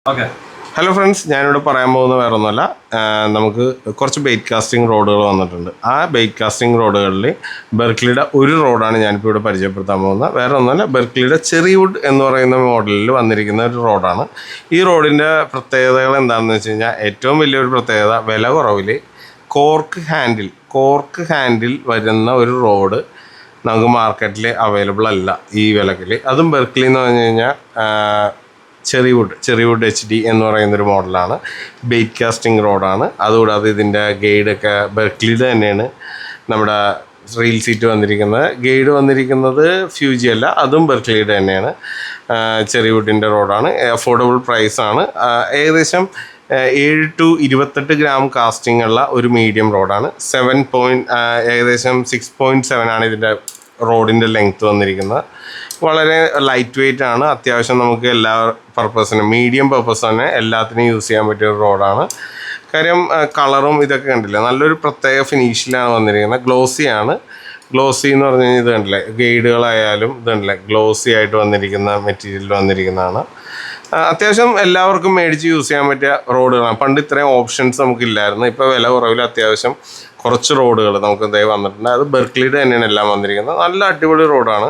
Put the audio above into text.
Okay. Hello friends, ഞാനിവിടെ പറയാൻ പോകുന്ന വേറെ ഒന്നുമല്ല. നമുക്ക് കുറച്ച് ബെയ്റ്റ് കാസ്റ്റിംഗ് റോഡുകൾ വന്നിട്ടുണ്ട്. ആ ബെയ്റ്റ് കാസ്റ്റിംഗ് റോഡുകളിൽ ബെർക്ക്ലിയുടെ ഒരു റോഡാണ് ഞാനിപ്പോൾ ഇവിടെ പരിചയപ്പെടുത്താൻ പോകുന്നത്. വേറെ ഒന്നുമല്ല, ബെർക്ക്ലിയുടെ ചെറിവുഡ് എന്ന് പറയുന്ന മോഡലിൽ വന്നിരിക്കുന്ന ഒരു റോഡാണ്. ഈ റോഡിൻ്റെ പ്രത്യേകതകൾ എന്താണെന്ന് വെച്ച് കഴിഞ്ഞാൽ, ഏറ്റവും വലിയൊരു പ്രത്യേകത വില കുറവിൽ കോർക്ക് ഹാൻഡിൽ വരുന്ന ഒരു റോഡ് നമുക്ക് മാർക്കറ്റിൽ അവൈലബിൾ അല്ല ഈ വിലക്കിൽ. അതും ബെർക്ക്ലി എന്ന് പറഞ്ഞു കഴിഞ്ഞാൽ ചെറിവുഡ് HD എന്ന് പറയുന്നൊരു മോഡലാണ്. ബെയ്റ്റ് കാസ്റ്റിംഗ് റോഡാണ്. അതുകൂടാതെ ഇതിൻ്റെ ഗൈഡൊക്കെ ബെർക്ക്ലിയുടെ തന്നെയാണ്. നമ്മുടെ റീൽ സീറ്റ് വന്നിരിക്കുന്നത്, ഗൈഡ് വന്നിരിക്കുന്നത് ഫ്യൂജി അല്ല, അതും ബെർക്ക്ലിയുടെ തന്നെയാണ്. ചെറിവുഡിൻ്റെ റോഡാണ്. അഫോർഡബിൾ പ്രൈസാണ്. ഏകദേശം 7 to 28 ഗ്രാം കാസ്റ്റിംഗ് ഉള്ള ഒരു മീഡിയം റോഡാണ്. ഏകദേശം 6.7 ആണ് ഇതിൻ്റെ റോഡിൻ്റെ ലെങ്ത്ത് വന്നിരിക്കുന്നത്. വളരെ ലൈറ്റ് വെയ്റ്റ് ആണ്. അത്യാവശ്യം നമുക്ക് എല്ലാ പർപ്പസിനും, മീഡിയം പർപ്പസ് തന്നെ എല്ലാത്തിനും യൂസ് ചെയ്യാൻ പറ്റിയ ഒരു റോഡാണ്. കാര്യം കളറും ഇതൊക്കെ കണ്ടില്ലേ, നല്ലൊരു പ്രത്യേക ഫിനിഷിലാണ് വന്നിരിക്കുന്നത്. ഗ്ലോസി എന്ന് പറഞ്ഞു കഴിഞ്ഞാൽ ഇത് കണ്ടില്ലേ, ഗൈഡുകളായാലും ഇത് കണ്ടില്ലേ, ഗ്ലോസി ആയിട്ട് വന്നിരിക്കുന്ന മെറ്റീരിയൽ വന്നിരിക്കുന്നതാണ്. അത്യാവശ്യം എല്ലാവർക്കും മേടിച്ച് യൂസ് ചെയ്യാൻ പറ്റിയ റോഡുകളാണ്. പണ്ട് ഇത്രയും ഓപ്ഷൻസ് നമുക്കില്ലായിരുന്നു. ഇപ്പോൾ വില കുറവിൽ അത്യാവശ്യം കുറച്ച് റോഡുകൾ നമുക്ക് വന്നിട്ടുണ്ട്. അത് ബെർക്ക്ലിയുടെ തന്നെയാണ് എല്ലാം വന്നിരിക്കുന്നത്. നല്ല അടിപൊളി റോഡാണ്.